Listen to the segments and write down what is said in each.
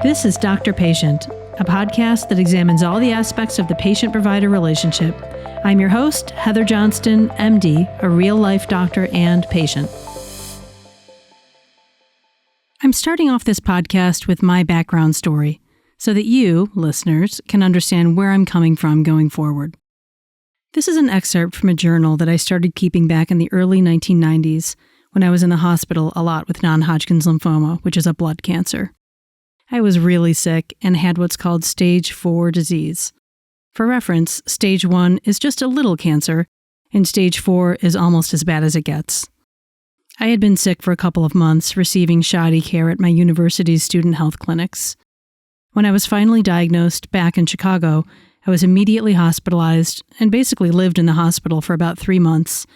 This is Doctor Patient, a podcast that examines all the aspects of the patient-provider relationship. I'm your host, Heather Johnston, MD, a real-life doctor and patient. I'm starting off this podcast with my background story so that you, listeners, can understand where I'm coming from going forward. This is an excerpt from a journal that I started keeping back in the early 1990s when I was in the hospital a lot with non-Hodgkin's lymphoma, which is a blood cancer. I was really sick and had what's called stage 4 disease. For reference, stage 1 is just a little cancer, and stage 4 is almost as bad as it gets. I had been sick for a couple of months, receiving shoddy care at my university's student health clinics. When I was finally diagnosed back in Chicago, I was immediately hospitalized and basically lived in the hospital for about 3 months,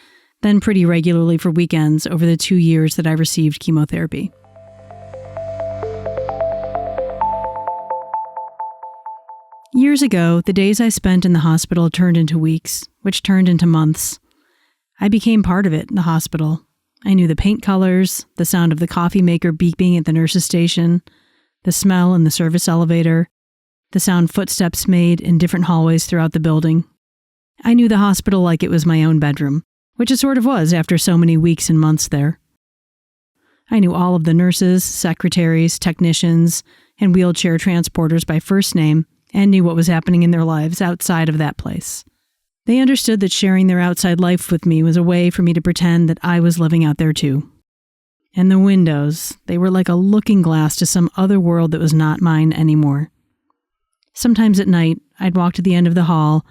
then pretty regularly for weekends over the 2 years that I received chemotherapy. Years ago, the days I spent in the hospital turned into weeks, which turned into months. I became part of it in the hospital. I knew the paint colors, the sound of the coffee maker beeping at the nurse's station, the smell in the service elevator, the sound footsteps made in different hallways throughout the building. I knew the hospital like it was my own bedroom, which it sort of was after so many weeks and months there. I knew all of the nurses, secretaries, technicians, and wheelchair transporters by first name, and knew what was happening in their lives outside of that place. They understood that sharing their outside life with me was a way for me to pretend that I was living out there too. And the windows, they were like a looking glass to some other world that was not mine anymore. Sometimes at night, I'd walk to the end of the hall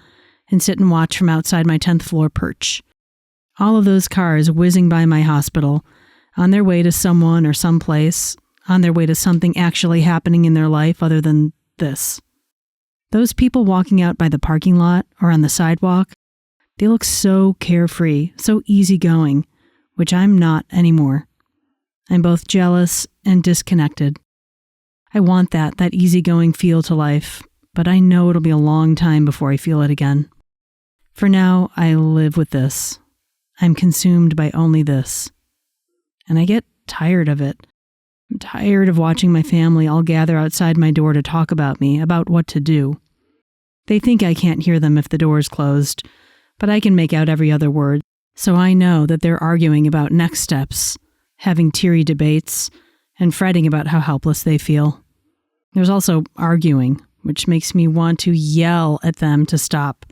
and sit and watch from outside my 10th floor perch. All of those cars whizzing by my hospital, on their way to someone or someplace, on their way to something actually happening in their life other than this. Those people walking out by the parking lot or on the sidewalk, they look so carefree, so easygoing, which I'm not anymore. I'm both jealous and disconnected. I want that easygoing feel to life, but I know it'll be a long time before I feel it again. For now, I live with this. I'm consumed by only this. And I get tired of it. I'm tired of watching my family all gather outside my door to talk about me, about what to do. They think I can't hear them if the door is closed, but I can make out every other word, so I know that they're arguing about next steps, having teary debates, and fretting about how helpless they feel. There's also arguing, which makes me want to yell at them to stop,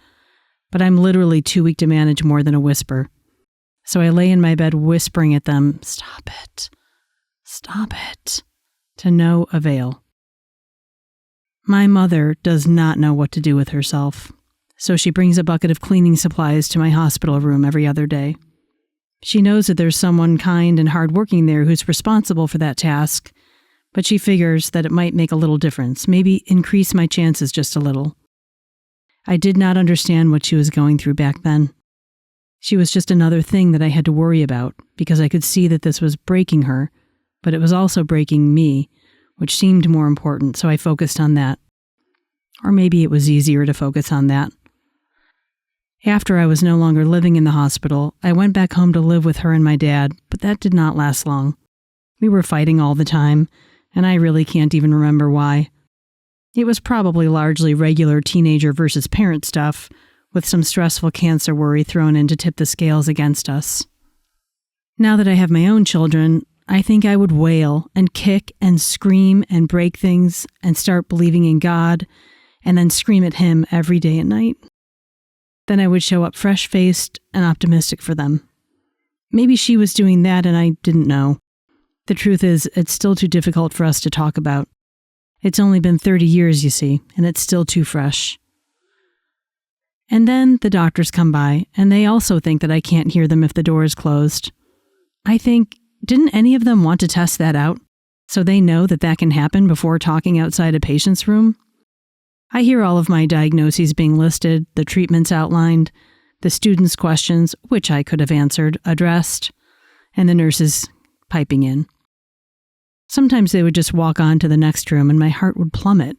but I'm literally too weak to manage more than a whisper. So I lay in my bed whispering at them, "Stop it. Stop it," to no avail. My mother does not know what to do with herself, so she brings a bucket of cleaning supplies to my hospital room every other day. She knows that there's someone kind and hardworking there who's responsible for that task, but she figures that it might make a little difference, maybe increase my chances just a little. I did not understand what she was going through back then. She was just another thing that I had to worry about because I could see that this was breaking her, but it was also breaking me, which seemed more important, so I focused on that. Or maybe it was easier to focus on that. After I was no longer living in the hospital, I went back home to live with her and my dad, but that did not last long. We were fighting all the time, and I really can't even remember why. It was probably largely regular teenager versus parent stuff, with some stressful cancer worry thrown in to tip the scales against us. Now that I have my own children, I think I would wail and kick and scream and break things and start believing in God and then scream at Him every day and night. Then I would show up fresh-faced and optimistic for them. Maybe she was doing that and I didn't know. The truth is, it's still too difficult for us to talk about. It's only been 30 years, you see, and it's still too fresh. And then the doctors come by, and they also think that I can't hear them if the door is closed. I think, didn't any of them want to test that out, so they know that that can happen before talking outside a patient's room? I hear all of my diagnoses being listed, the treatments outlined, the students' questions, which I could have answered, addressed, and the nurses piping in. Sometimes they would just walk on to the next room and my heart would plummet,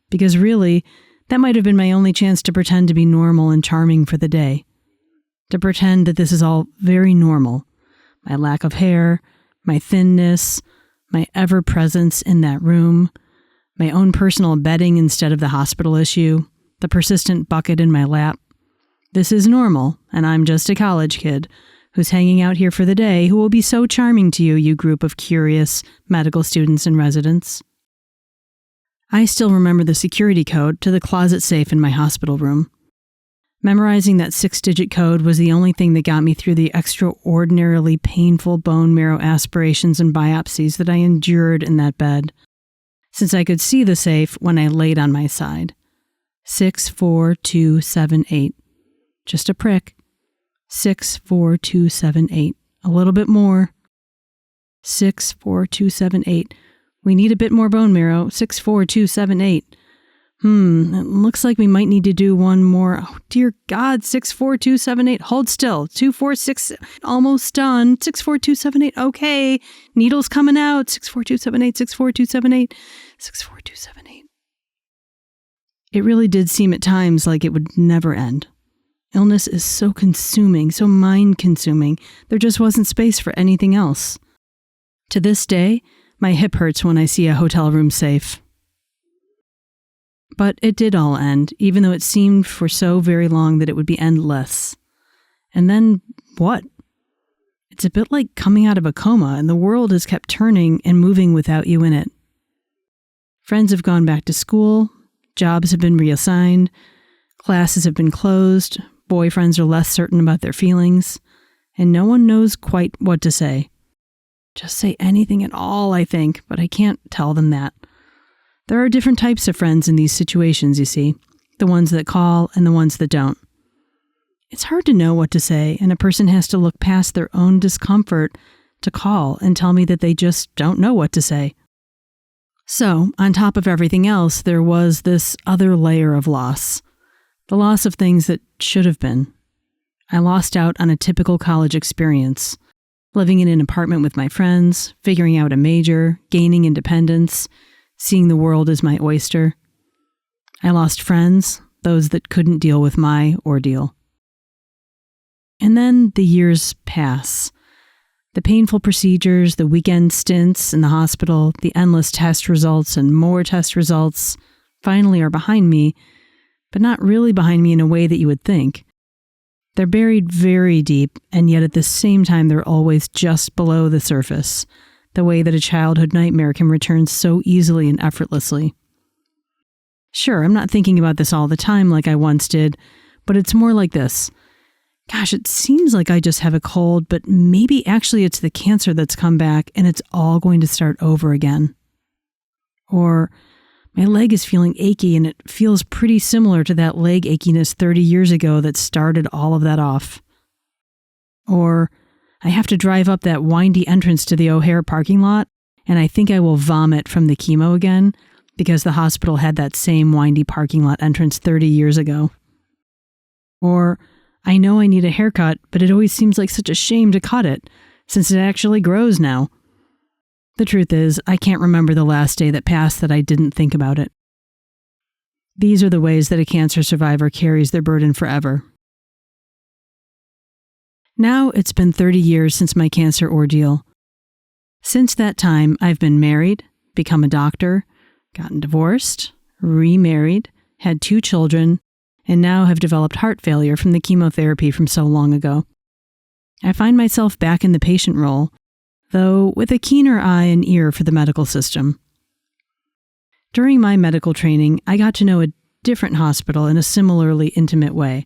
because really, that might have been my only chance to pretend to be normal and charming for the day. To pretend that this is all very normal. My lack of hair, my thinness, my ever-presence in that room, my own personal bedding instead of the hospital issue, the persistent bucket in my lap. This is normal, and I'm just a college kid who's hanging out here for the day who will be so charming to you, you group of curious medical students and residents. I still remember the security code to the closet safe in my hospital room. Memorizing that 6-digit code was the only thing that got me through the extraordinarily painful bone marrow aspirations and biopsies that I endured in that bed, since I could see the safe when I laid on my side. 64278. Just a prick. 64278. A little bit more. 64278. We need a bit more bone marrow. 64278. It looks like we might need to do one more. Oh, dear God. 64278. Hold still. 246. Almost done. 64278. Okay. Needle's coming out. 64278. 64278. 64278. It really did seem at times like it would never end. Illness is so consuming, so mind-consuming, there just wasn't space for anything else. To this day, my hip hurts when I see a hotel room safe. But it did all end, even though it seemed for so very long that it would be endless. And then what? It's a bit like coming out of a coma, and the world has kept turning and moving without you in it. Friends have gone back to school, jobs have been reassigned, classes have been closed, boyfriends are less certain about their feelings, and no one knows quite what to say. Just say anything at all, I think, but I can't tell them that. There are different types of friends in these situations, you see, the ones that call and the ones that don't. It's hard to know what to say, and a person has to look past their own discomfort to call and tell me that they just don't know what to say. So, on top of everything else, there was this other layer of loss. The loss of things that should have been. I lost out on a typical college experience, living in an apartment with my friends, figuring out a major, gaining independence, seeing the world as my oyster. I lost friends, those that couldn't deal with my ordeal. And then the years pass. The painful procedures, the weekend stints in the hospital, the endless test results and more test results finally are behind me, but not really behind me in a way that you would think. They're buried very deep, and yet at the same time they're always just below the surface, the way that a childhood nightmare can return so easily and effortlessly. Sure, I'm not thinking about this all the time like I once did, but it's more like this. Gosh, it seems like I just have a cold, but maybe actually it's the cancer that's come back and it's all going to start over again. Or my leg is feeling achy and it feels pretty similar to that leg achiness 30 years ago that started all of that off. Or I have to drive up that windy entrance to the O'Hare parking lot and I think I will vomit from the chemo again because the hospital had that same windy parking lot entrance 30 years ago. Or I know I need a haircut, but it always seems like such a shame to cut it, since it actually grows now. The truth is, I can't remember the last day that passed that I didn't think about it. These are the ways that a cancer survivor carries their burden forever. Now it's been 30 years since my cancer ordeal. Since that time, I've been married, become a doctor, gotten divorced, remarried, had 2 children, and now have developed heart failure from the chemotherapy from so long ago. I find myself back in the patient role, though with a keener eye and ear for the medical system. During my medical training, I got to know a different hospital in a similarly intimate way.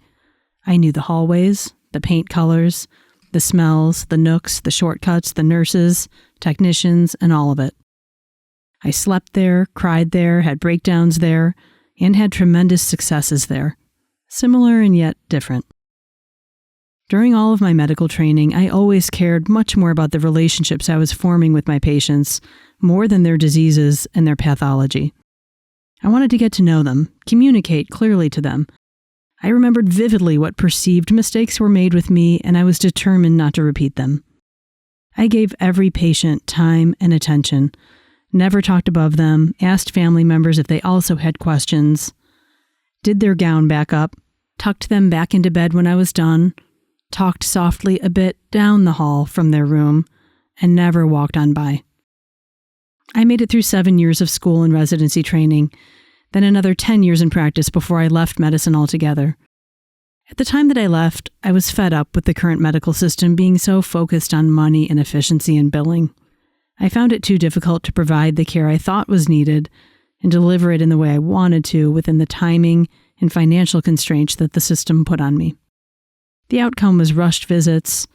I knew the hallways, the paint colors, the smells, the nooks, the shortcuts, the nurses, technicians, and all of it. I slept there, cried there, had breakdowns there, and had tremendous successes there. Similar and yet different. During all of my medical training, I always cared much more about the relationships I was forming with my patients, more than their diseases and their pathology. I wanted to get to know them, communicate clearly to them. I remembered vividly what perceived mistakes were made with me, and I was determined not to repeat them. I gave every patient time and attention, never talked above them, asked family members if they also had questions, did their gown back up, tucked them back into bed when I was done, talked softly a bit down the hall from their room, and never walked on by. I made it through 7 years of school and residency training, then another 10 years in practice before I left medicine altogether. At the time that I left, I was fed up with the current medical system being so focused on money and efficiency and billing. I found it too difficult to provide the care I thought was needed and deliver it in the way I wanted to within the timing and financial constraints that the system put on me. The outcome was rushed visits,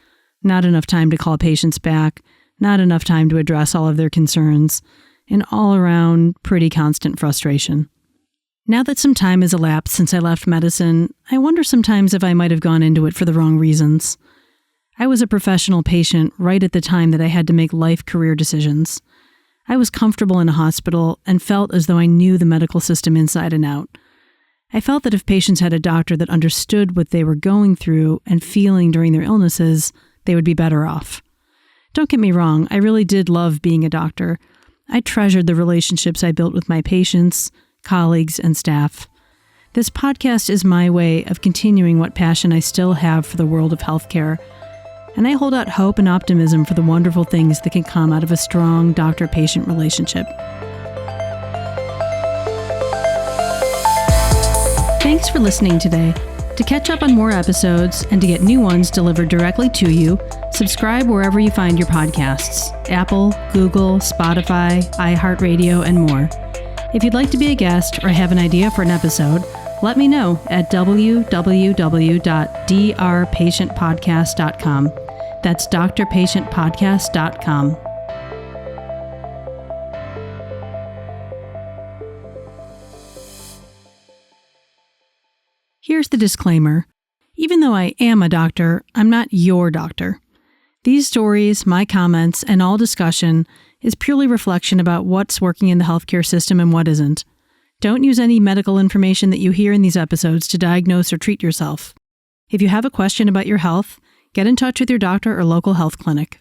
not enough time to call patients back, not enough time to address all of their concerns, and all around pretty constant frustration. Now that some time has elapsed since I left medicine, I wonder sometimes if I might have gone into it for the wrong reasons. I was a professional patient right at the time that I had to make life-career decisions. I was comfortable in a hospital and felt as though I knew the medical system inside and out. I felt that if patients had a doctor that understood what they were going through and feeling during their illnesses, they would be better off. Don't get me wrong, I really did love being a doctor. I treasured the relationships I built with my patients, colleagues, and staff. This podcast is my way of continuing what passion I still have for the world of healthcare, and I hold out hope and optimism for the wonderful things that can come out of a strong doctor-patient relationship. Thanks for listening today. To catch up on more episodes and to get new ones delivered directly to you, subscribe wherever you find your podcasts: Apple, Google, Spotify, iHeartRadio, and more. If you'd like to be a guest or have an idea for an episode, let me know at www.drpatientpodcast.com. That's drpatientpodcast.com. Here's the disclaimer. Even though I am a doctor, I'm not your doctor. These stories, my comments, and all discussion is purely reflection about what's working in the healthcare system and what isn't. Don't use any medical information that you hear in these episodes to diagnose or treat yourself. If you have a question about your health, get in touch with your doctor or local health clinic.